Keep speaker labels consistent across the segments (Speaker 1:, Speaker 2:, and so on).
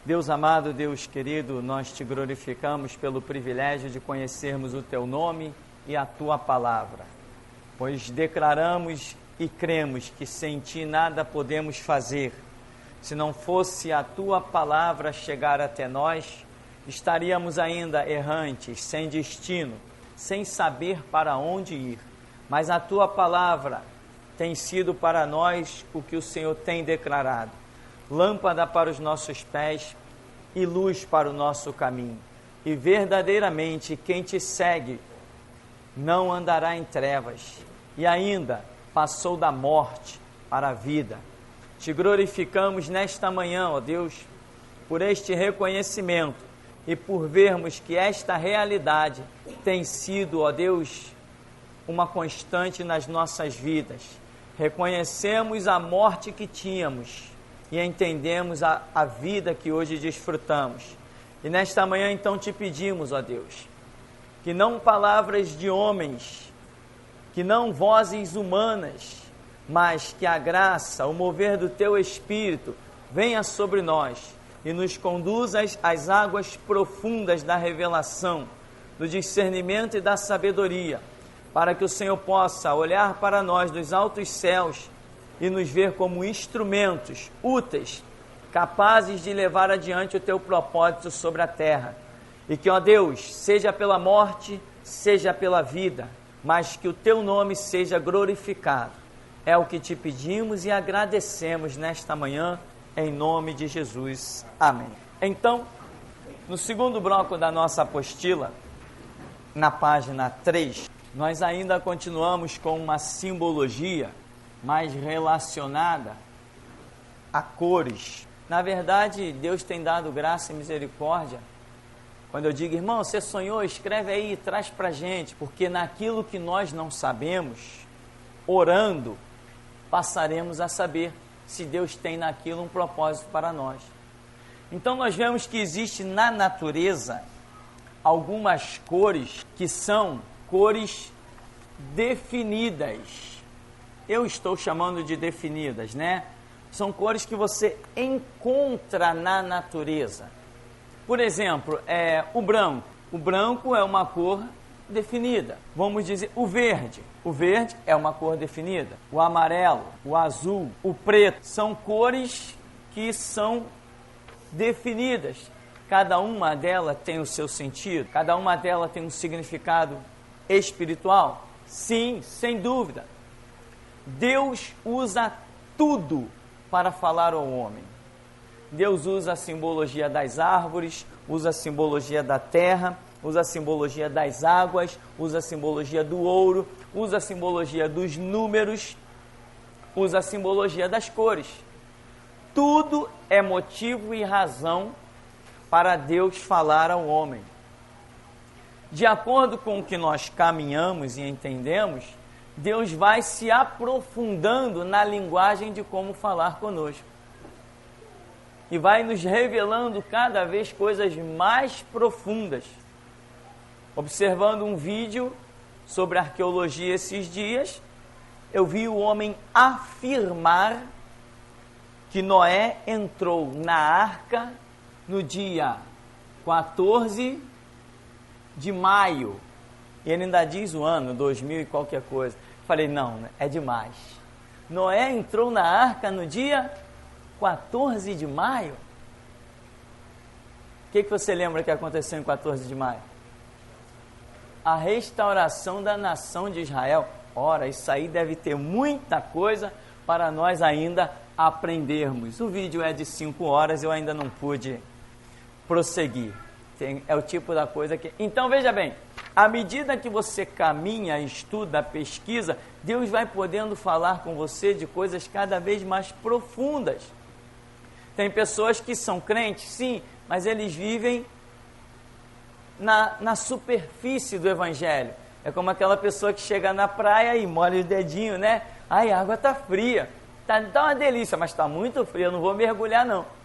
Speaker 1: Deus amado, Deus querido, nós te glorificamos pelo privilégio de conhecermos o teu nome e a tua palavra, pois declaramos e cremos que sem ti nada podemos fazer. Se não fosse a tua palavra chegar até nós, estaríamos ainda errantes, sem destino, sem saber para onde ir. Mas a tua palavra tem sido para nós o que o Senhor tem declarado: lâmpada para os nossos pés e luz para o nosso caminho. E verdadeiramente quem te segue não andará em trevas, e ainda passou da morte para a vida. Te glorificamos nesta manhã, ó Deus, por este reconhecimento e por vermos que esta realidade tem sido, ó Deus, uma constante nas nossas vidas. Reconhecemos a morte que tínhamos e entendemos a vida que hoje desfrutamos. E nesta manhã então te pedimos, ó Deus, que não palavras de homens, que não vozes humanas, mas que a graça, o mover do teu Espírito venha sobre nós e nos conduza às águas profundas da revelação, do discernimento e da sabedoria, para que o Senhor possa olhar para nós dos altos céus e nos ver como instrumentos úteis, capazes de levar adiante o teu propósito sobre a terra. E que, ó Deus, seja pela morte, seja pela vida, mas que o teu nome seja glorificado. É o que te pedimos e agradecemos nesta manhã, em nome de Jesus. Amém. Então, no segundo bloco da nossa apostila, na página 3, nós ainda continuamos com uma simbologia mais relacionada a cores. Na verdade, Deus tem dado graça e misericórdia. Quando eu digo, irmão, você sonhou? Escreve aí e traz para a gente, porque naquilo que nós não sabemos, orando, passaremos a saber se Deus tem naquilo um propósito para nós. Então nós vemos que existe na natureza algumas cores que são cores definidas. Eu estou chamando de definidas, né? São cores que você encontra na natureza. Por exemplo, o branco. O branco é uma cor definida. Vamos dizer, o verde. O verde é uma cor definida. O amarelo, o azul, o preto. São cores que são definidas. Cada uma delas tem o seu sentido. Cada uma delas tem um significado espiritual. Sim, sem dúvida. Deus usa tudo para falar ao homem. Deus usa a simbologia das árvores, usa a simbologia da terra, usa a simbologia das águas, usa a simbologia do ouro, usa a simbologia dos números, usa a simbologia das cores. Tudo é motivo e razão para Deus falar ao homem. De acordo com o que nós caminhamos e entendemos, Deus vai se aprofundando na linguagem de como falar conosco. E vai nos revelando cada vez coisas mais profundas. Observando um vídeo sobre arqueologia esses dias, eu vi o homem afirmar que Noé entrou na arca no dia 14 de maio. E ele ainda diz o ano, 2000 e qualquer coisa. Falei, não, é demais. Noé entrou na arca no dia 14 de maio? O que você lembra que aconteceu em 14 de maio? A restauração da nação de Israel. Ora, isso aí deve ter muita coisa para nós ainda aprendermos. O vídeo é de 5 horas, eu ainda não pude prosseguir. É o tipo da coisa que... Então, veja bem, à medida que você caminha, estuda, pesquisa, Deus vai podendo falar com você de coisas cada vez mais profundas. Tem pessoas que são crentes, sim, mas eles vivem na superfície do evangelho. É como aquela pessoa que chega na praia e molha o dedinho, né? Ai, a água está fria, tá uma delícia, mas está muito fria, eu não vou mergulhar não.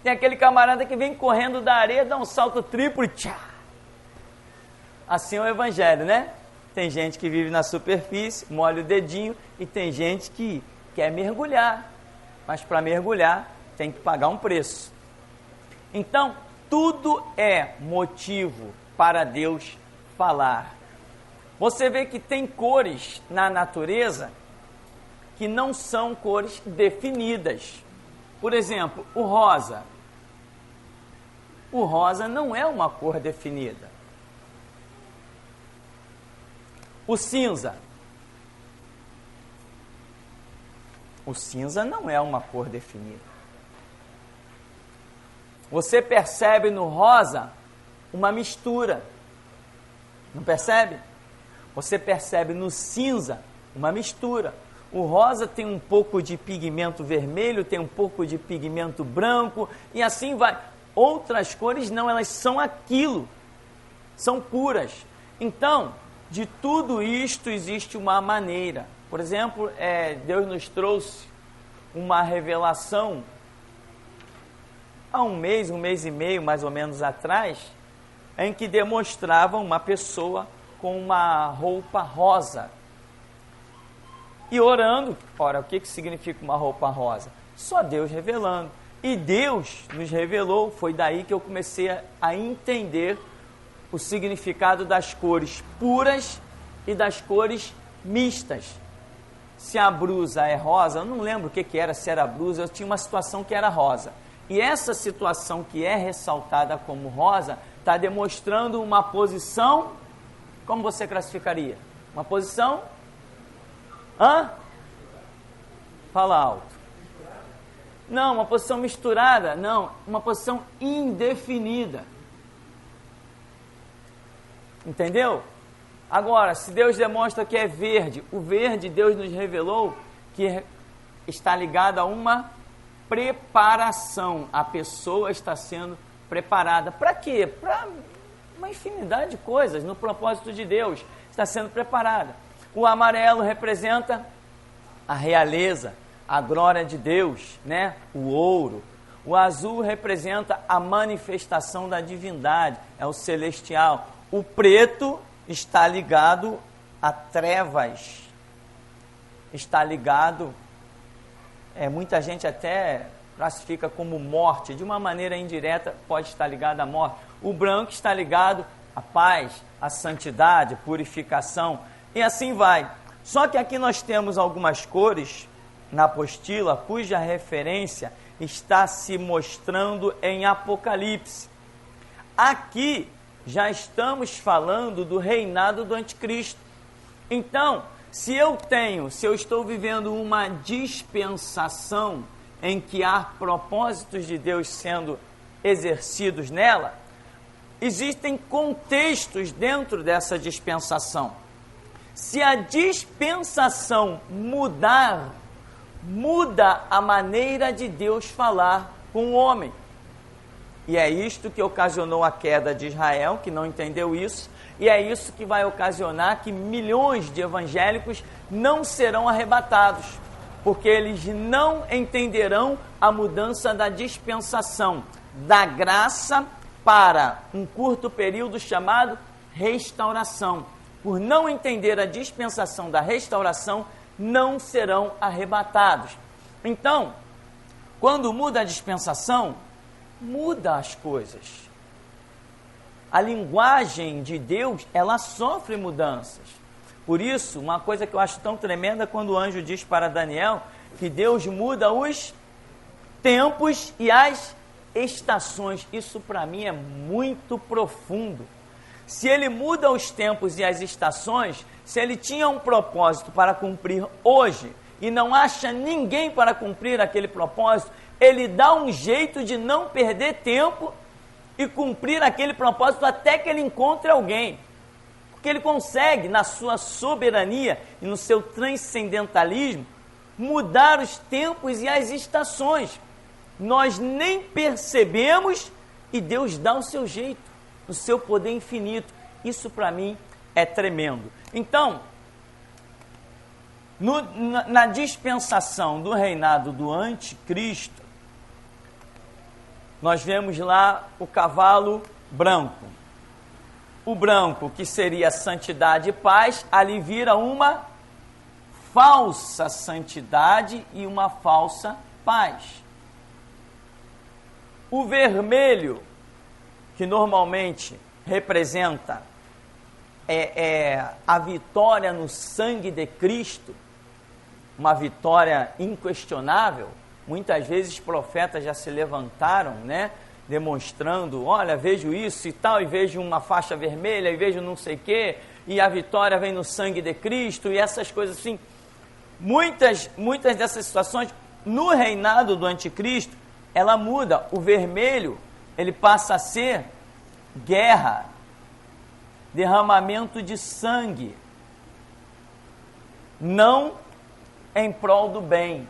Speaker 1: Tem aquele camarada que vem correndo da areia, dá um salto triplo e tchá! Assim é o evangelho, né? Tem gente que vive na superfície, molha o dedinho, e tem gente que quer mergulhar, mas para mergulhar tem que pagar um preço. Então, tudo é motivo para Deus falar. Você vê que tem cores na natureza que não são cores definidas. Por exemplo, o rosa. O rosa não é uma cor definida. O cinza. O cinza não é uma cor definida. Você percebe no rosa uma mistura. Não percebe? Você percebe no cinza uma mistura. O rosa tem um pouco de pigmento vermelho, tem um pouco de pigmento branco e assim vai. Outras cores não, elas são aquilo. São puras. Então, de tudo isto existe uma maneira. Por exemplo, Deus nos trouxe uma revelação há um mês e meio, mais ou menos atrás, em que demonstrava uma pessoa com uma roupa rosa. E orando, ora, o que significa uma roupa rosa? Só Deus revelando. E Deus nos revelou, foi daí que eu comecei a entender o significado das cores puras e das cores mistas. Se a blusa é rosa, eu não lembro o que era, se era blusa, eu tinha uma situação que era rosa. E essa situação que é ressaltada como rosa, está demonstrando uma posição, como você classificaria? Uma posição? Fala alto. Não, uma posição misturada, não, uma posição indefinida. Entendeu? Agora, se Deus demonstra que é verde, o verde Deus nos revelou que está ligado a uma preparação. A pessoa está sendo preparada. Para quê? Para uma infinidade de coisas, no propósito de Deus. Está sendo preparada. O amarelo representa a realeza, a glória de Deus, né? O ouro. O azul representa a manifestação da divindade, é o celestial. O preto está ligado a trevas, está ligado, muita gente até classifica como morte, de uma maneira indireta pode estar ligado à morte. O branco está ligado à paz, à santidade, purificação, e assim vai. Só que aqui nós temos algumas cores na apostila, cuja referência está se mostrando em Apocalipse. Aqui já estamos falando do reinado do anticristo. Então, se eu estou vivendo uma dispensação em que há propósitos de Deus sendo exercidos nela, existem contextos dentro dessa dispensação. Se a dispensação mudar, muda a maneira de Deus falar com o homem. E é isto que ocasionou a queda de Israel, que não entendeu isso, e é isso que vai ocasionar que milhões de evangélicos não serão arrebatados, porque eles não entenderão a mudança da dispensação, da graça para um curto período chamado restauração. Por não entender a dispensação da restauração, não serão arrebatados. Então, quando muda a dispensação, muda as coisas. A linguagem de Deus, ela sofre mudanças. Por isso, uma coisa que eu acho tão tremenda quando o anjo diz para Daniel que Deus muda os tempos e as estações. Isso para mim é muito profundo. Se ele muda os tempos e as estações, se ele tinha um propósito para cumprir hoje e não acha ninguém para cumprir aquele propósito, ele dá um jeito de não perder tempo e cumprir aquele propósito até que ele encontre alguém. Porque ele consegue, na sua soberania e no seu transcendentalismo, mudar os tempos e as estações. Nós nem percebemos e Deus dá o seu jeito, no seu poder infinito. Isso para mim é tremendo. Então, na dispensação do reinado do anticristo, nós vemos lá o cavalo branco. O branco, que seria santidade e paz, ali vira uma falsa santidade e uma falsa paz. O vermelho, que normalmente representa a vitória no sangue de Cristo, uma vitória inquestionável. Muitas vezes profetas já se levantaram, né, demonstrando, olha, vejo isso e tal, e vejo uma faixa vermelha, e vejo não sei o quê, e a vitória vem no sangue de Cristo, e essas coisas assim. Muitas dessas situações, no reinado do anticristo, ela muda. O vermelho, ele passa a ser guerra, derramamento de sangue, não em prol do bem,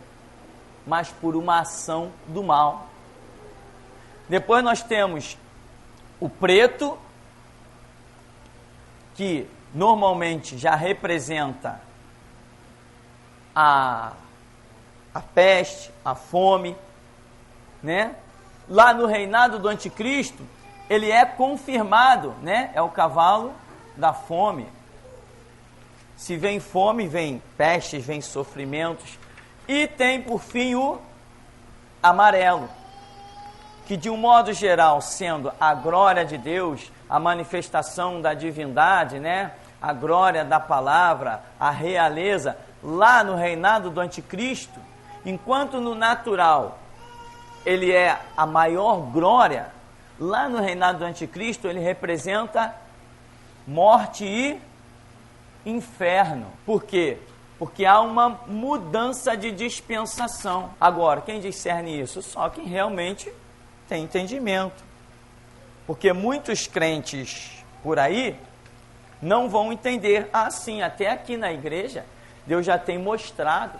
Speaker 1: mas por uma ação do mal. Depois nós temos o preto, que normalmente já representa a peste, a fome, né? Lá no reinado do anticristo, ele é confirmado, né? É o cavalo da fome. Se vem fome, vem pestes, vem sofrimentos. E tem, por fim, o amarelo, que de um modo geral, sendo a glória de Deus, a manifestação da divindade, né? A glória da palavra, a realeza, lá no reinado do anticristo, enquanto no natural ele é a maior glória, lá no reinado do anticristo ele representa morte e inferno. Por quê? Porque há uma mudança de dispensação. Agora, quem discerne isso? Só quem realmente tem entendimento. Porque muitos crentes por aí não vão entender. Sim, até aqui na igreja, Deus já tem mostrado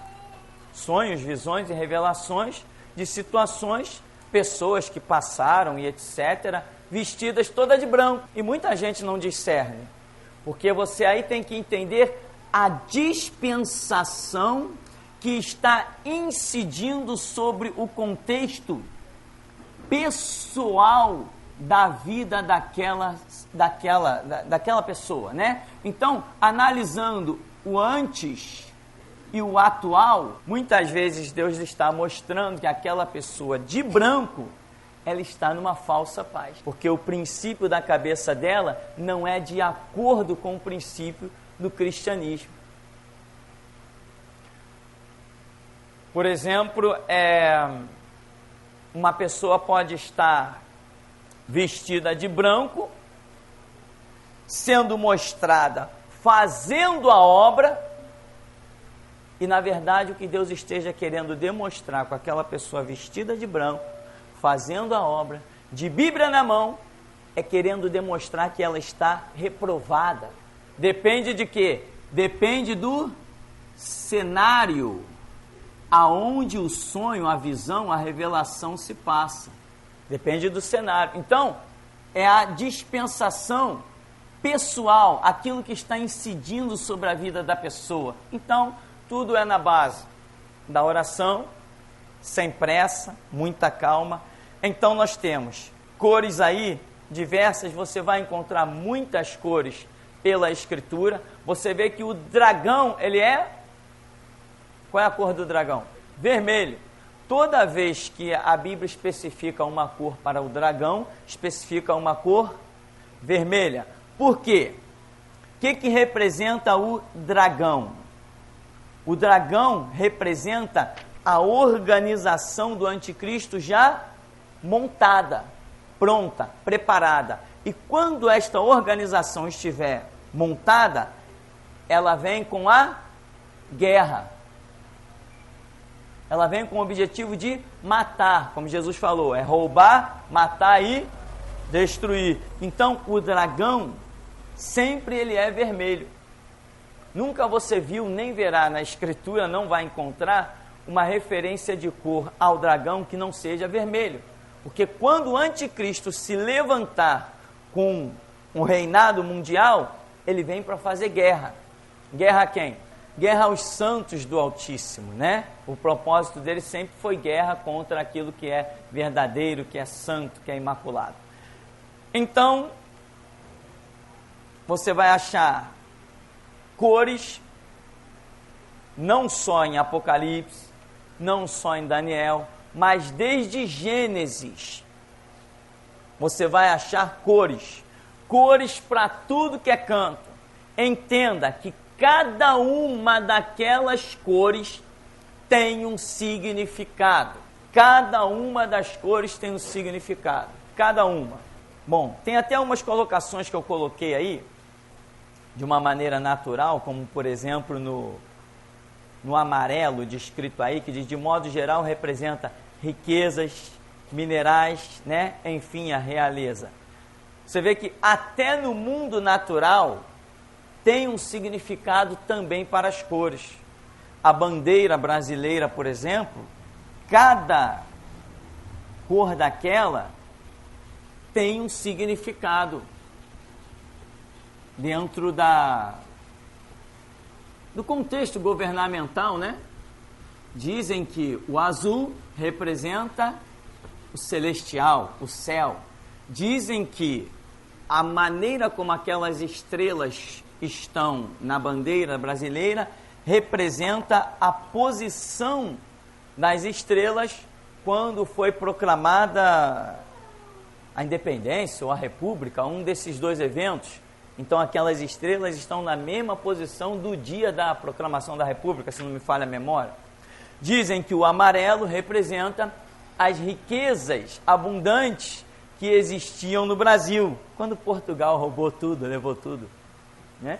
Speaker 1: sonhos, visões e revelações de situações, pessoas que passaram e etc., vestidas toda de branco. E muita gente não discerne. Porque você aí tem que entender a dispensação que está incidindo sobre o contexto pessoal da vida daquela pessoa, né? Então, analisando o antes e o atual, muitas vezes Deus está mostrando que aquela pessoa de branco, ela está numa falsa paz, porque o princípio da cabeça dela não é de acordo com o princípio do cristianismo. Por exemplo, uma pessoa pode estar vestida de branco, sendo mostrada fazendo a obra, e na verdade o que Deus esteja querendo demonstrar com aquela pessoa vestida de branco, fazendo a obra, de Bíblia na mão, é querendo demonstrar que ela está reprovada. Depende de quê? Depende do cenário aonde o sonho, a visão, a revelação se passa. Depende do cenário. Então, é a dispensação pessoal, aquilo que está incidindo sobre a vida da pessoa. Então, tudo é na base da oração, sem pressa, muita calma. Então nós temos cores aí diversas, você vai encontrar muitas cores pela Escritura. Você vê que o dragão, ele é... Qual é a cor do dragão? Vermelho. Toda vez que a Bíblia especifica uma cor para o dragão, especifica uma cor vermelha. Por quê? O que representa o dragão? O dragão representa a organização do anticristo já montada, pronta, preparada. E quando esta organização estiver montada, ela vem com a guerra. Ela vem com o objetivo de matar, como Jesus falou, é roubar, matar e destruir. Então, o dragão, sempre ele é vermelho. Nunca você viu, nem verá na Escritura, não vai encontrar uma referência de cor ao dragão que não seja vermelho. Porque quando o anticristo se levantar com um reinado mundial, ele vem para fazer guerra. Guerra a quem? Guerra aos santos do Altíssimo, né? O propósito dele sempre foi guerra contra aquilo que é verdadeiro, que é santo, que é imaculado. Então, você vai achar cores, não só em Apocalipse, não só em Daniel, mas desde Gênesis você vai achar cores, cores para tudo que é canto. Entenda que cada uma daquelas cores tem um significado. Cada uma das cores tem um significado. Cada uma. Bom, tem até umas colocações que eu coloquei aí, de uma maneira natural, como por exemplo no amarelo descrito aí, que diz, de modo geral representa riquezas, minerais, né? Enfim, a realeza. Você vê que até no mundo natural tem um significado também para as cores. A bandeira brasileira, por exemplo, cada cor daquela tem um significado dentro do contexto governamental, né? Dizem que o azul representa o celestial, o céu. Dizem que a maneira como aquelas estrelas estão na bandeira brasileira representa a posição das estrelas quando foi proclamada a independência ou a república, um desses dois eventos. Então aquelas estrelas estão na mesma posição do dia da proclamação da república, se não me falha a memória. Dizem que o amarelo representa as riquezas abundantes que existiam no Brasil, quando Portugal roubou tudo, levou tudo, né?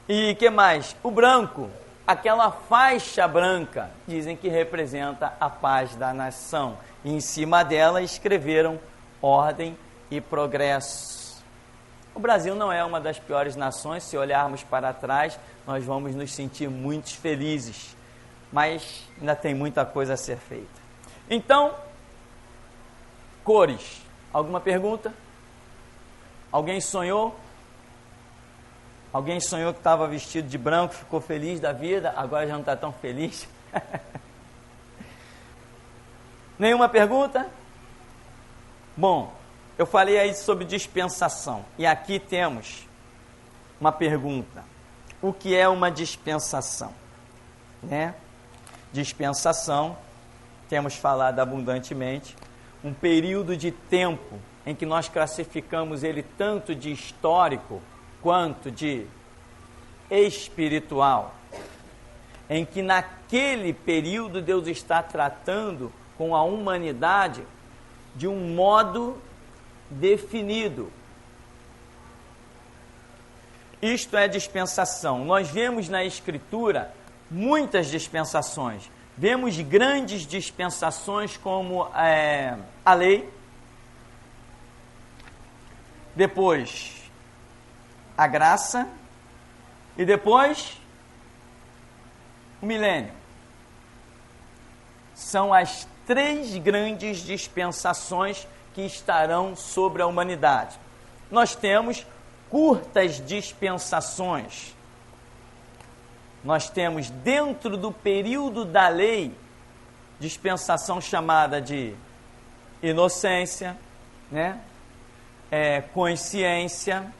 Speaker 1: E que mais? O branco, aquela faixa branca, dizem que representa a paz da nação. E em cima dela escreveram ordem e progresso. O Brasil não é uma das piores nações. Se olharmos para trás, nós vamos nos sentir muito felizes, mas ainda tem muita coisa a ser feita. Então, cores. Alguma pergunta? Alguém sonhou? Alguém sonhou que estava vestido de branco, ficou feliz da vida, agora já não está tão feliz? Nenhuma pergunta? Bom, eu falei aí sobre dispensação, e aqui temos uma pergunta. O que é uma dispensação? Né? Dispensação, temos falado abundantemente, um período de tempo em que nós classificamos ele tanto de histórico quanto de espiritual, em que naquele período Deus está tratando com a humanidade de um modo definido. Isto é dispensação. Nós vemos na Escritura muitas dispensações. Vemos grandes dispensações como a lei, depois a graça e depois o milênio. São as três grandes dispensações que estarão sobre a humanidade. Nós temos curtas dispensações. Nós temos dentro do período da lei, dispensação chamada de inocência, né? Consciência,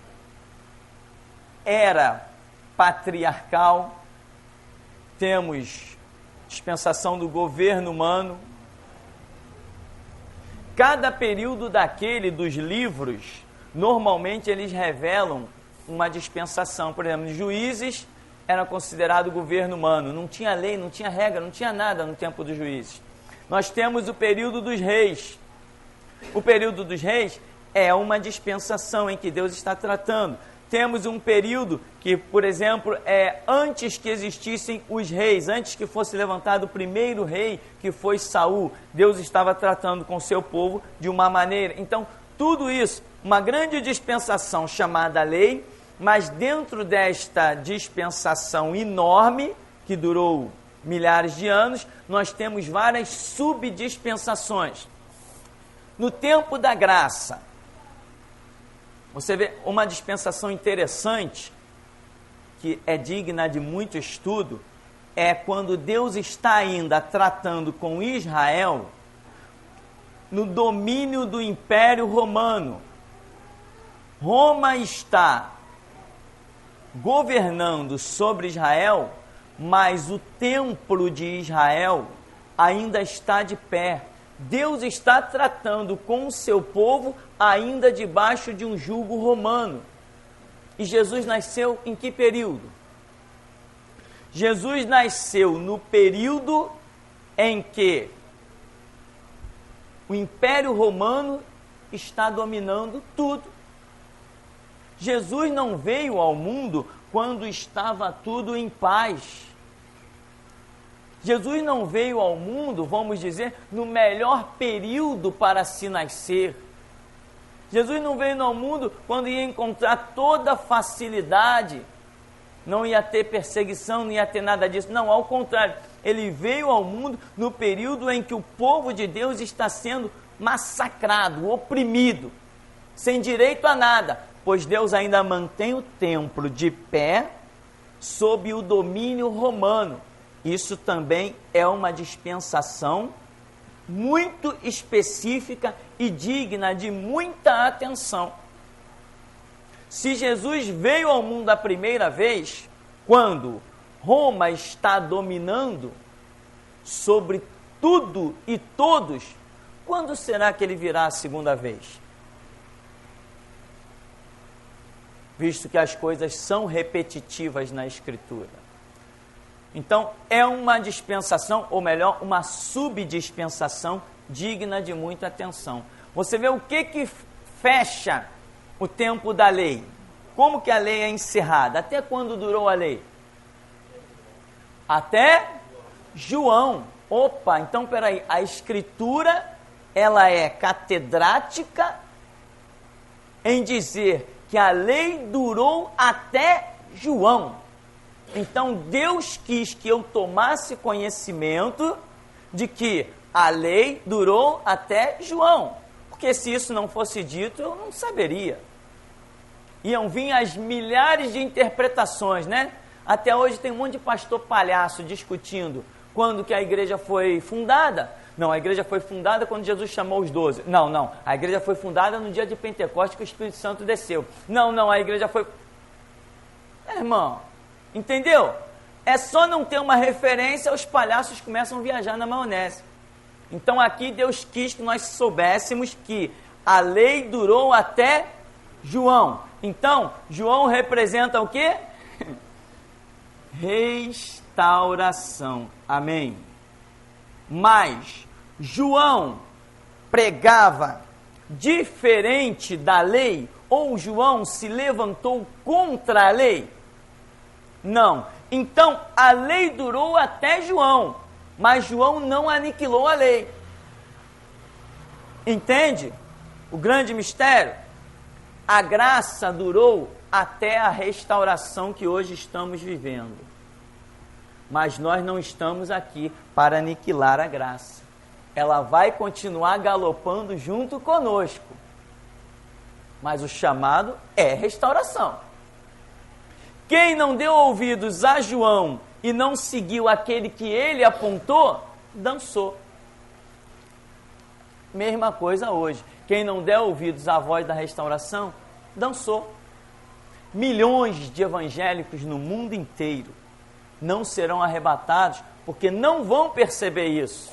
Speaker 1: era patriarcal, temos dispensação do governo humano. Cada período daquele dos livros, normalmente eles revelam uma dispensação. Por exemplo, Juízes era considerado governo humano, não tinha lei, não tinha regra, não tinha nada no tempo dos juízes. Nós temos o período dos reis. O período dos reis é uma dispensação em que Deus está tratando. Temos um período que, por exemplo, antes que existissem os reis, antes que fosse levantado o primeiro rei, que foi Saul, Deus estava tratando com o seu povo de uma maneira. Então, tudo isso, uma grande dispensação chamada lei, mas dentro desta dispensação enorme, que durou milhares de anos, nós temos várias subdispensações. No tempo da graça, você vê uma dispensação interessante, que é digna de muito estudo, é quando Deus está ainda tratando com Israel no domínio do Império Romano. Roma está governando sobre Israel, mas o templo de Israel ainda está de pé. Deus está tratando com o seu povo ainda debaixo de um jugo romano. E Jesus nasceu em que período? Jesus nasceu no período em que o Império Romano está dominando tudo. Jesus não veio ao mundo quando estava tudo em paz. Jesus não veio ao mundo, vamos dizer, no melhor período para se nascer. Jesus não veio ao mundo quando ia encontrar toda facilidade, não ia ter perseguição, não ia ter nada disso. Não, ao contrário, ele veio ao mundo no período em que o povo de Deus está sendo massacrado, oprimido, sem direito a nada, pois Deus ainda mantém o templo de pé sob o domínio romano. Isso também é uma dispensação muito específica e digna de muita atenção. Se Jesus veio ao mundo a primeira vez, quando Roma está dominando sobre tudo e todos, quando será que ele virá a segunda vez? Visto que as coisas são repetitivas na Escritura. Então, é uma dispensação, ou melhor, uma subdispensação digna de muita atenção. Você vê o que fecha o tempo da lei. Como que a lei é encerrada? Até quando durou a lei? Até João. Opa, então peraí, a Escritura, ela é catedrática em dizer que a lei durou até João. Então Deus quis que eu tomasse conhecimento de que a lei durou até João, porque se isso não fosse dito, eu não saberia. Iam vir as milhares de interpretações, né? Até hoje tem um monte de pastor palhaço discutindo quando que a igreja foi fundada. Não, a igreja foi fundada quando Jesus chamou os 12. Não, a igreja foi fundada no dia de Pentecostes que o Espírito Santo desceu. Não, a igreja foi... irmão, entendeu? É só não ter uma referência, os palhaços começam a viajar na maionese. Então aqui Deus quis que nós soubéssemos que a lei durou até João. Então, João representa o quê? Restauração. Amém. Mas João pregava diferente da lei, ou João se levantou contra a lei? Não. Então, a lei durou até João, mas João não aniquilou a lei. Entende? O grande mistério? A graça durou até a restauração que hoje estamos vivendo. Mas nós não estamos aqui para aniquilar a graça. Ela vai continuar galopando junto conosco. Mas o chamado é restauração. Quem não deu ouvidos a João e não seguiu aquele que ele apontou, dançou. Mesma coisa hoje. Quem não der ouvidos à voz da restauração, dançou. Milhões de evangélicos no mundo inteiro não serão arrebatados porque não vão perceber isso,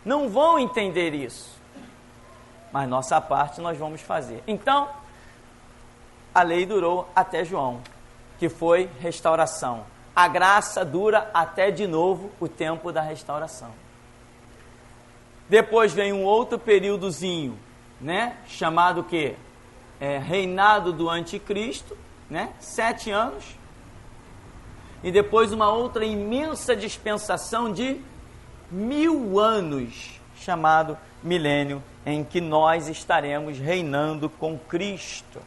Speaker 1: não vão entender isso. Mas nossa parte nós vamos fazer. Então, a lei durou até João, que foi restauração. A graça dura até de novo o tempo da restauração. Depois vem um outro períodozinho, né? Chamado o quê? Reinado do anticristo, né? 7 anos. E depois uma outra imensa dispensação de 1000 anos, chamado milênio, em que nós estaremos reinando com Cristo.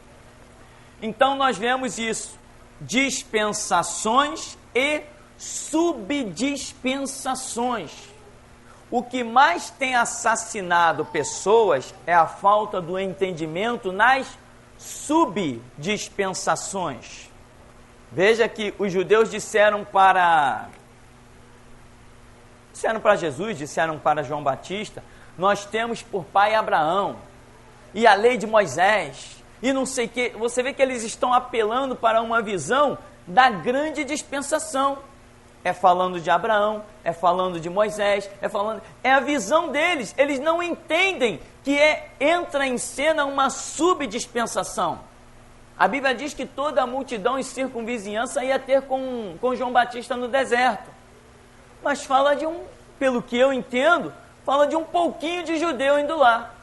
Speaker 1: Então nós vemos isso, dispensações e subdispensações. O que mais tem assassinado pessoas é a falta do entendimento nas subdispensações. Veja que os judeus disseram para Jesus, disseram para João Batista: nós temos por pai Abraão, e a lei de Moisés, e não sei o que. Você vê que eles estão apelando para uma visão da grande dispensação. é falando de Abraão, é falando de Moisés, é a visão deles. Eles não entendem que entra em cena uma subdispensação. A Bíblia diz que toda a multidão em circunvizinhança ia ter com João Batista no deserto. Mas fala pelo que eu entendo, fala de um pouquinho de judeu indo lá.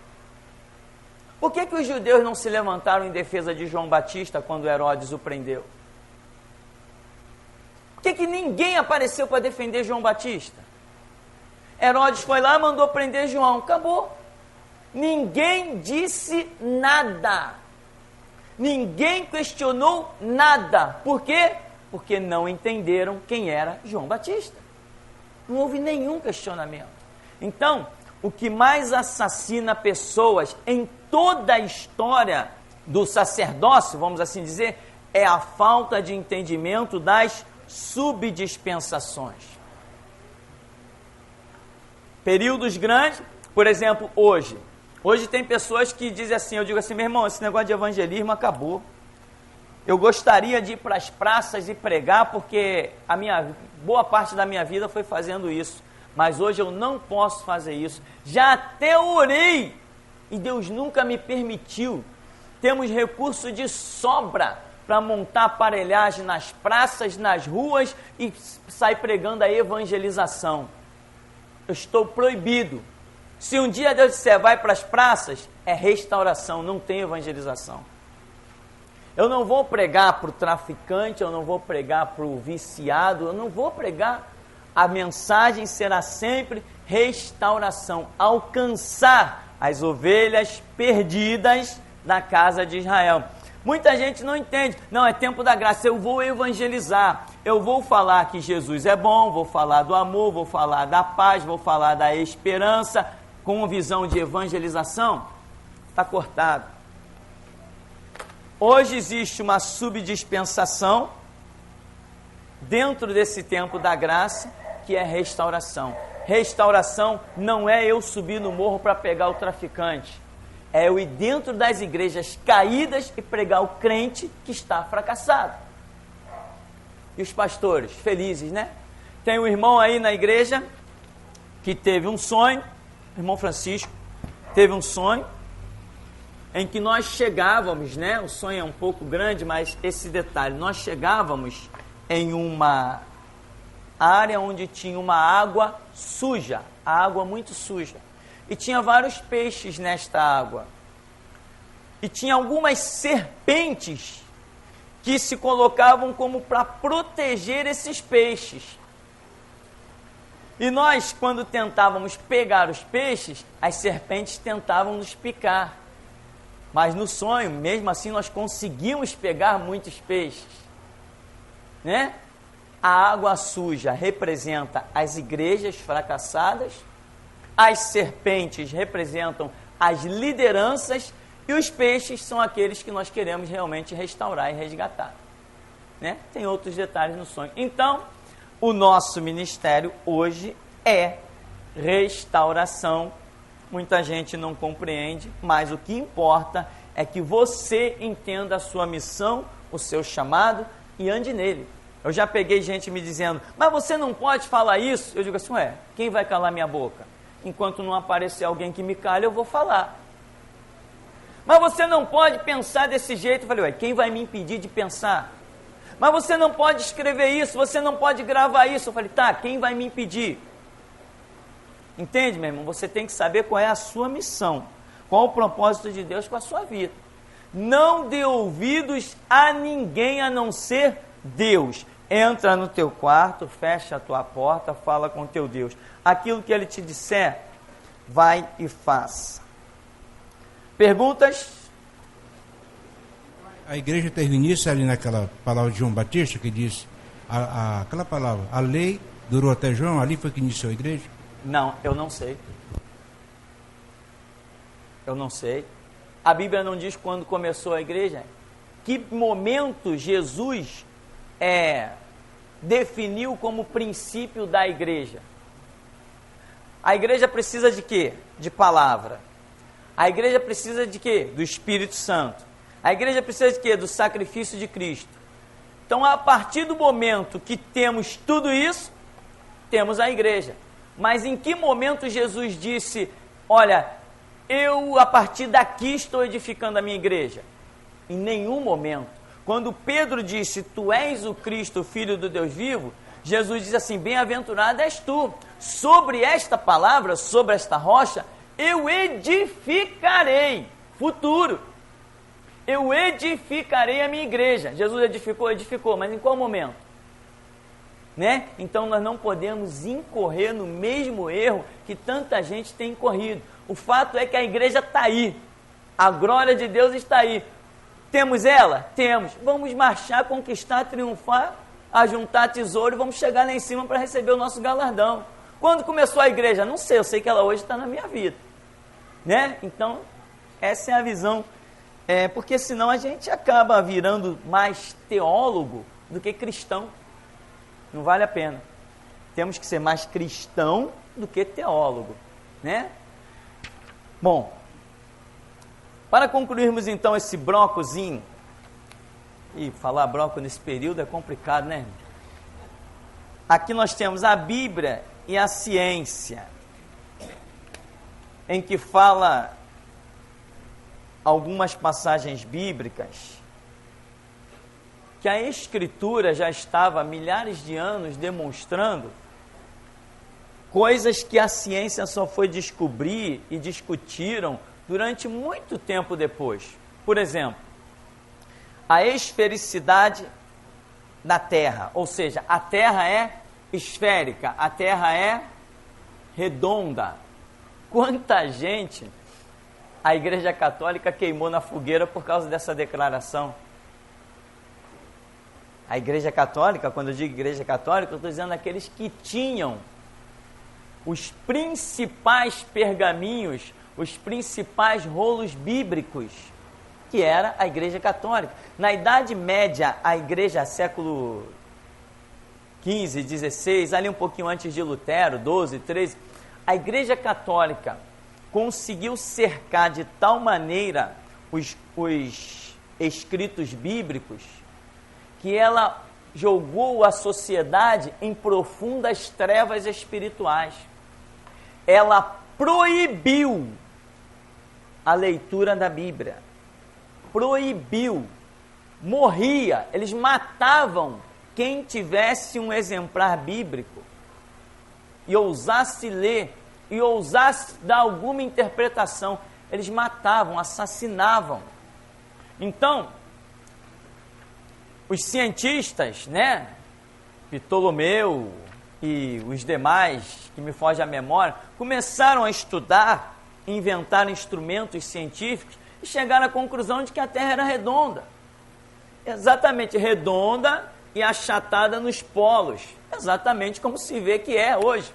Speaker 1: Por que os judeus não se levantaram em defesa de João Batista quando Herodes o prendeu? Por que ninguém apareceu para defender João Batista? Herodes foi lá e mandou prender João. Acabou. Ninguém disse nada. Ninguém questionou nada. Por quê? Porque não entenderam quem era João Batista. Não houve nenhum questionamento. Então, o que mais assassina pessoas em toda a história do sacerdócio, vamos assim dizer, é a falta de entendimento das subdispensações. Períodos grandes, por exemplo, hoje. Hoje tem pessoas que dizem assim, eu digo assim, meu irmão, esse negócio de evangelismo acabou. Eu gostaria de ir para as praças e pregar, porque boa parte da minha vida foi fazendo isso. Mas hoje eu não posso fazer isso. Já até orei e Deus nunca me permitiu. Temos recurso de sobra para montar aparelhagem nas praças, nas ruas e sair pregando a evangelização. Eu estou proibido. Se um dia Deus disser, vai para as praças, é restauração, não tem evangelização. Eu não vou pregar para o traficante, eu não vou pregar para o viciado, eu não vou pregar. A mensagem será sempre restauração, alcançar as ovelhas perdidas da casa de Israel. Muita gente não entende. Não, é tempo da graça, eu vou evangelizar. Eu vou falar que Jesus é bom, vou falar do amor, vou falar da paz, vou falar da esperança, com visão de evangelização. Está cortado. Hoje existe uma subdispensação dentro desse tempo da graça, que é restauração. Restauração não é eu subir no morro para pegar o traficante. É eu ir dentro das igrejas caídas e pregar o crente que está fracassado. E os pastores, felizes, né? Tem um irmão aí na igreja que teve um sonho, o irmão Francisco, teve um sonho em que nós chegávamos, né? O sonho é um pouco grande, mas esse detalhe, nós chegávamos em uma área onde tinha uma água suja, a água muito suja. E tinha vários peixes nesta água. E tinha algumas serpentes que se colocavam como para proteger esses peixes. E nós, quando tentávamos pegar os peixes, as serpentes tentavam nos picar. Mas no sonho, mesmo assim, nós conseguimos pegar muitos peixes. Né? A água suja representa as igrejas fracassadas, as serpentes representam as lideranças e os peixes são aqueles que nós queremos realmente restaurar e resgatar. Né? Tem outros detalhes no sonho. Então, o nosso ministério hoje é restauração. Muita gente não compreende, mas o que importa é que você entenda a sua missão, o seu chamado e ande nele. Eu já peguei gente me dizendo, mas você não pode falar isso? Eu digo assim, quem vai calar minha boca? Enquanto não aparecer alguém que me cale, eu vou falar. Mas você não pode pensar desse jeito. Eu falei, quem vai me impedir de pensar? Mas você não pode escrever isso, você não pode gravar isso. Eu falei, quem vai me impedir? Entende, meu irmão? Você tem que saber qual é a sua missão, qual o propósito de Deus com a sua vida. Não dê ouvidos a ninguém a não ser Deus. Entra no teu quarto, fecha a tua porta, fala com teu Deus. Aquilo que Ele te disser, vai e faça. Perguntas?
Speaker 2: A igreja teve início ali naquela palavra de João Batista, que diz, aquela palavra, a lei durou até João, ali foi que iniciou a igreja?
Speaker 1: Não, eu não sei. Eu não sei. A Bíblia não diz quando começou a igreja. Que momento Jesus definiu como princípio da igreja? A igreja precisa de quê? De palavra. A igreja precisa de quê? Do Espírito Santo. A igreja precisa de quê? Do sacrifício de Cristo. Então, a partir do momento que temos tudo isso, temos a igreja. Mas em que momento Jesus disse, olha, eu a partir daqui estou edificando a minha igreja? Em nenhum momento. Quando Pedro disse, tu és o Cristo, o Filho do Deus vivo, Jesus diz assim, bem-aventurado és tu. Sobre esta palavra, sobre esta rocha, eu edificarei, futuro. Eu edificarei a minha igreja. Jesus edificou, mas em qual momento? Né? Então nós não podemos incorrer no mesmo erro que tanta gente tem incorrido. O fato é que a igreja está aí. A glória de Deus está aí. Temos ela? Temos. Vamos marchar, conquistar, triunfar, ajuntar tesouro e vamos chegar lá em cima para receber o nosso galardão. Quando começou a igreja? Não sei, eu sei que ela hoje está na minha vida. Né? Então, essa é a visão. Porque senão a gente acaba virando mais teólogo do que cristão. Não vale a pena. Temos que ser mais cristão do que teólogo. Né? Bom, para concluirmos então esse blocozinho, e falar bloco nesse período é complicado, né? Aqui nós temos a Bíblia e a ciência, em que fala algumas passagens bíblicas que a Escritura já estava há milhares de anos demonstrando coisas que a ciência só foi descobrir e discutiram durante muito tempo depois. Por exemplo, a esfericidade da Terra, ou seja, a Terra é esférica, a Terra é redonda. Quanta gente a Igreja Católica queimou na fogueira por causa dessa declaração. A Igreja Católica, quando eu digo Igreja Católica, eu estou dizendo aqueles que tinham os principais pergaminhos, os principais rolos bíblicos, que era a Igreja Católica. Na Idade Média, a Igreja, século XV, XVI, ali um pouquinho antes de Lutero, 12, 13, a Igreja Católica conseguiu cercar de tal maneira os escritos bíblicos que ela jogou a sociedade em profundas trevas espirituais. Ela proibiu a leitura da Bíblia. Proibiu. Morria. Eles matavam quem tivesse um exemplar bíblico e ousasse ler, e ousasse dar alguma interpretação. Eles matavam, assassinavam. Então, os cientistas, né, Ptolomeu e os demais, que me foge a memória, começaram a estudar, inventar instrumentos científicos e chegaram à conclusão de que a Terra era redonda. Exatamente, redonda e achatada nos polos, exatamente como se vê que é hoje.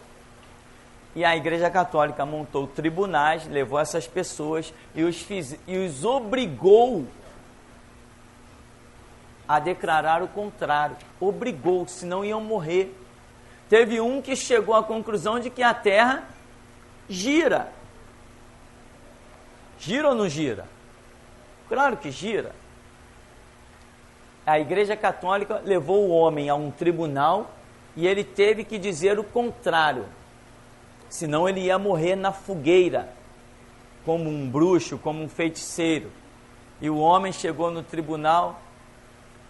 Speaker 1: E a Igreja Católica montou tribunais, levou essas pessoas e os obrigou a declarar o contrário. Obrigou, senão iam morrer. Teve um que chegou à conclusão de que a Terra gira. Gira ou não gira? Claro que gira. A Igreja Católica levou o homem a um tribunal e ele teve que dizer o contrário. Senão ele ia morrer na fogueira, como um bruxo, como um feiticeiro. E o homem chegou no tribunal.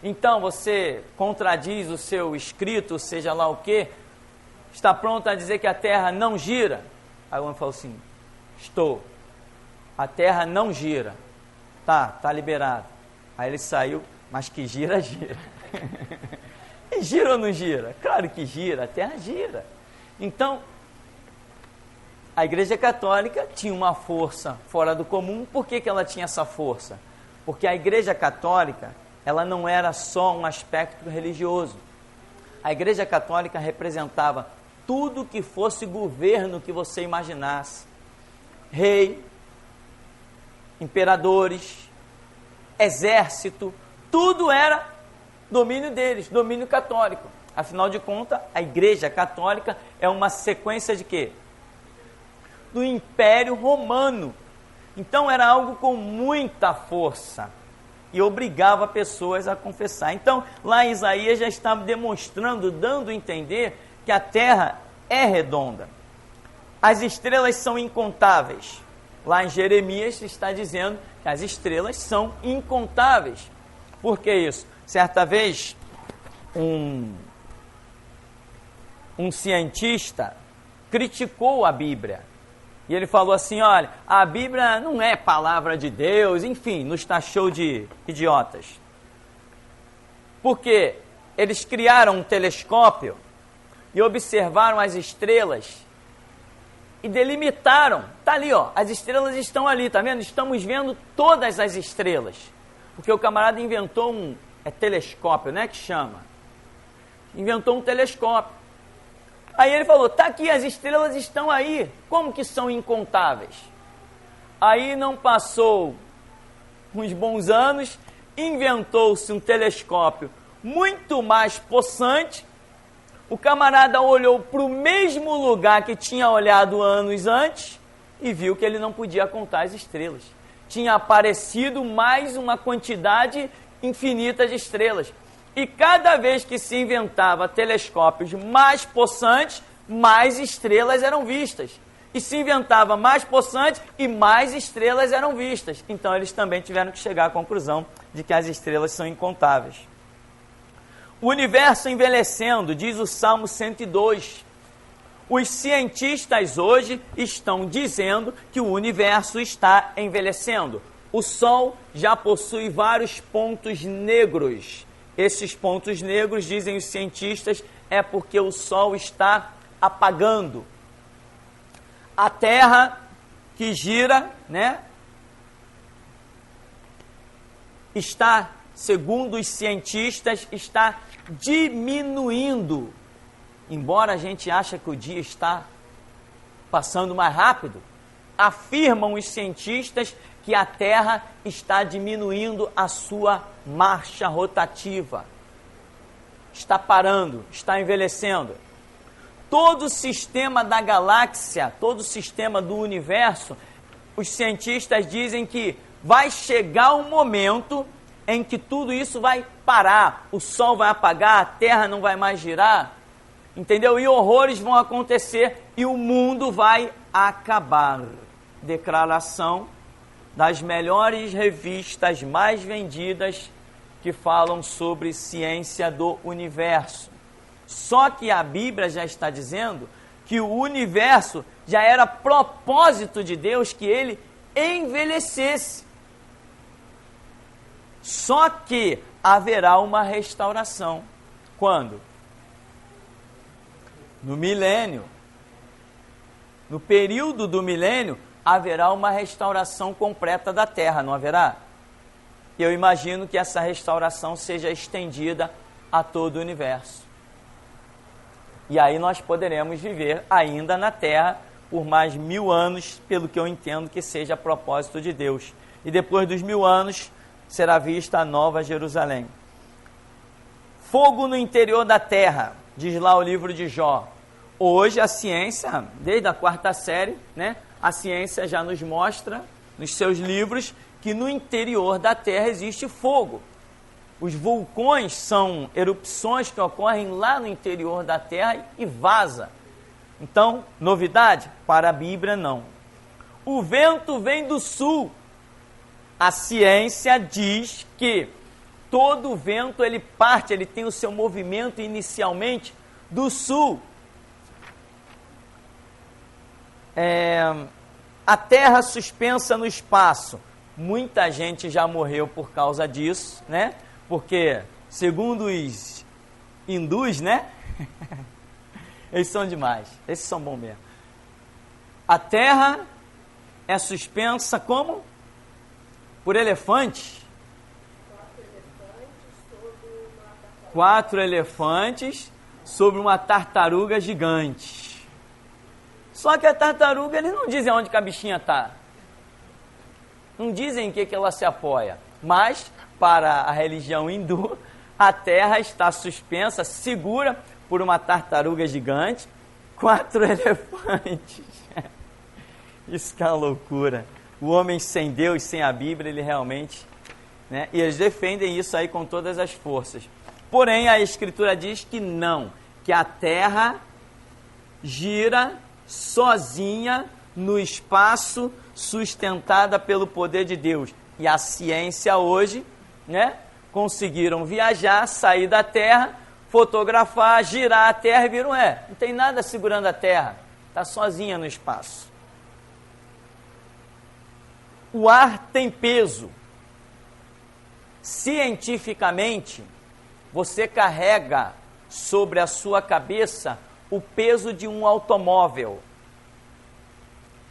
Speaker 1: Então você contradiz o seu escrito, seja lá o quê? Está pronto a dizer que a Terra não gira? Aí o homem falou assim, estou. A Terra não gira. Tá liberado. Aí ele saiu, mas que gira, gira. E gira ou não gira? Claro que gira, a Terra gira. Então, a Igreja Católica tinha uma força fora do comum. Por que ela tinha essa força? Porque a Igreja Católica, ela não era só um aspecto religioso. A Igreja Católica representava tudo que fosse governo que você imaginasse. Rei, imperadores, exército, tudo era domínio deles, domínio católico. Afinal de contas, a Igreja Católica é uma sequência de quê? Do Império Romano. Então era algo com muita força. e obrigava pessoas a confessar. Então, lá em Isaías já estava demonstrando, dando a entender que a terra é redonda. As estrelas são incontáveis. Lá em Jeremias está dizendo que as estrelas são incontáveis. Por que isso? Certa vez, um cientista criticou a Bíblia. E ele falou assim, olha, a Bíblia não é palavra de Deus, enfim, nos taxou de idiotas. Porque eles criaram um telescópio e observaram as estrelas e delimitaram. Está ali, ó, as estrelas estão ali, tá vendo? Estamos vendo todas as estrelas. Porque o camarada inventou um telescópio, né, que chama. Inventou um telescópio. Aí ele falou, tá aqui, as estrelas estão aí, como que são incontáveis? Aí não passou uns bons anos, inventou-se um telescópio muito mais possante, o camarada olhou para o mesmo lugar que tinha olhado anos antes e viu que ele não podia contar as estrelas. Tinha aparecido mais uma quantidade infinita de estrelas. E cada vez que se inventava telescópios mais possantes, mais estrelas eram vistas. E se inventava mais possante e mais estrelas eram vistas. Então eles também tiveram que chegar à conclusão de que as estrelas são incontáveis. O universo envelhecendo, diz o Salmo 102. Os cientistas hoje estão dizendo que o universo está envelhecendo. O Sol já possui vários pontos negros. Esses pontos negros, dizem os cientistas, é porque o Sol está apagando. A Terra que gira, né, está, segundo os cientistas, está diminuindo. Embora a gente ache que o dia está passando mais rápido, afirmam os cientistas que a Terra está diminuindo a sua marcha rotativa. Está parando, está envelhecendo. Todo o sistema da galáxia, todo o sistema do universo, os cientistas dizem que vai chegar um momento em que tudo isso vai parar. O Sol vai apagar, a Terra não vai mais girar, entendeu? E horrores vão acontecer e o mundo vai acabar. Declaração das melhores revistas mais vendidas que falam sobre ciência do universo. Só que a Bíblia já está dizendo que o universo já era propósito de Deus que ele envelhecesse. Só que haverá uma restauração. Quando? No milênio. No período do milênio, haverá uma restauração completa da Terra, não haverá? Eu imagino que essa restauração seja estendida a todo o universo. E aí nós poderemos viver ainda na Terra por mais 1000 anos, pelo que eu entendo que seja propósito de Deus. E depois dos 1000 anos, será vista a Nova Jerusalém. Fogo no interior da terra, diz lá o livro de Jó. Hoje a ciência, desde a 4ª série, né, a ciência já nos mostra, nos seus livros, que no interior da terra existe fogo. Os vulcões são erupções que ocorrem lá no interior da terra e vaza. Então, novidade? Para a Bíblia, não. O vento vem do sul. A ciência diz que todo vento ele parte, ele tem o seu movimento inicialmente do sul. A Terra suspensa no espaço. Muita gente já morreu por causa disso, né? Porque, segundo os hindus, né? Eles são demais, esses são bons mesmo. A Terra é suspensa como? Por elefantes. 4 elefantes sobre uma tartaruga gigante. Só que a tartaruga, eles não dizem onde que a bichinha está. Não dizem em que ela se apoia. Mas, para a religião hindu, a Terra está suspensa, segura por uma tartaruga gigante, 4 elefantes. Isso que é uma loucura. O homem sem Deus, sem a Bíblia, ele realmente né? E eles defendem isso aí com todas as forças. Porém, a Escritura diz que não, que a Terra gira sozinha no espaço, sustentada pelo poder de Deus. E a ciência hoje, né, conseguiram viajar, sair da Terra, fotografar, girar a Terra e viram, não tem nada segurando a Terra, está sozinha no espaço. O ar tem peso. Cientificamente, você carrega sobre a sua cabeça o peso de um automóvel.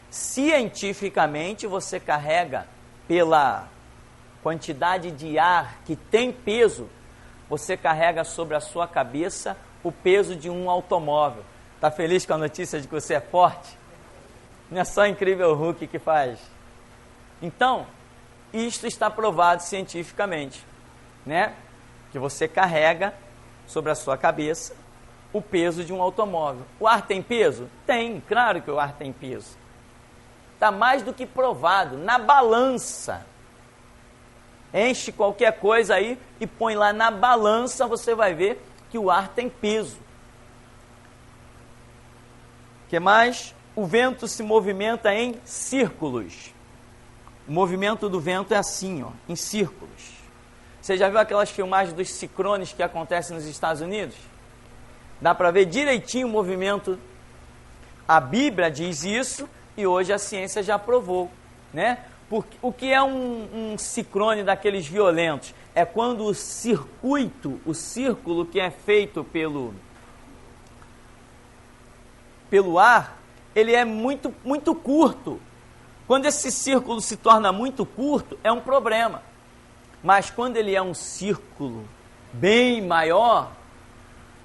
Speaker 1: Cientificamente, você carrega, pela quantidade de ar que tem peso, você carrega sobre a sua cabeça o peso de um automóvel. Está feliz com a notícia de que você é forte? Não é só Incrível Hulk que faz. Então, isto está provado cientificamente, né? Que você carrega sobre a sua cabeça o peso de um automóvel. O ar tem peso? Tem, claro que o ar tem peso. Está mais do que provado, na balança. Enche qualquer coisa aí e põe lá na balança, você vai ver que o ar tem peso. O que mais? O vento se movimenta em círculos. O movimento do vento é assim, em círculos. Você já viu aquelas filmagens dos ciclones que acontecem nos Estados Unidos? Dá para ver direitinho o movimento. A Bíblia diz isso e hoje a ciência já provou, né? Porque, o que é um ciclone daqueles violentos? É quando o círculo que é feito pelo ar, ele é muito, muito curto. Quando esse círculo se torna muito curto, é um problema. Mas quando ele é um círculo bem maior,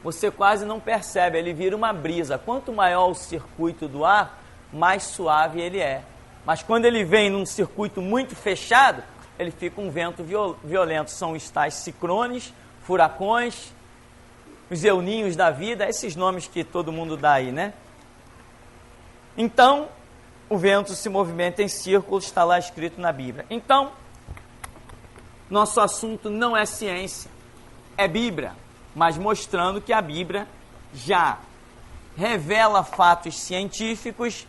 Speaker 1: você quase não percebe, ele vira uma brisa. Quanto maior o circuito do ar, mais suave ele é. Mas quando ele vem num circuito muito fechado, ele fica um vento violento. São os tais ciclones, furacões, os euninhos da vida, esses nomes que todo mundo dá aí, né? Então, o vento se movimenta em círculos, está lá escrito na Bíblia. Então, nosso assunto não é ciência, é Bíblia, mas mostrando que a Bíblia já revela fatos científicos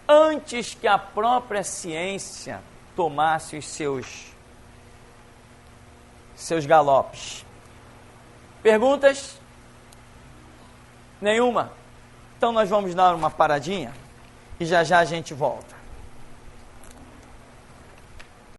Speaker 1: antes que a própria ciência tomasse os seus galopes. Perguntas? Nenhuma? Então nós vamos dar uma paradinha e já já a gente volta.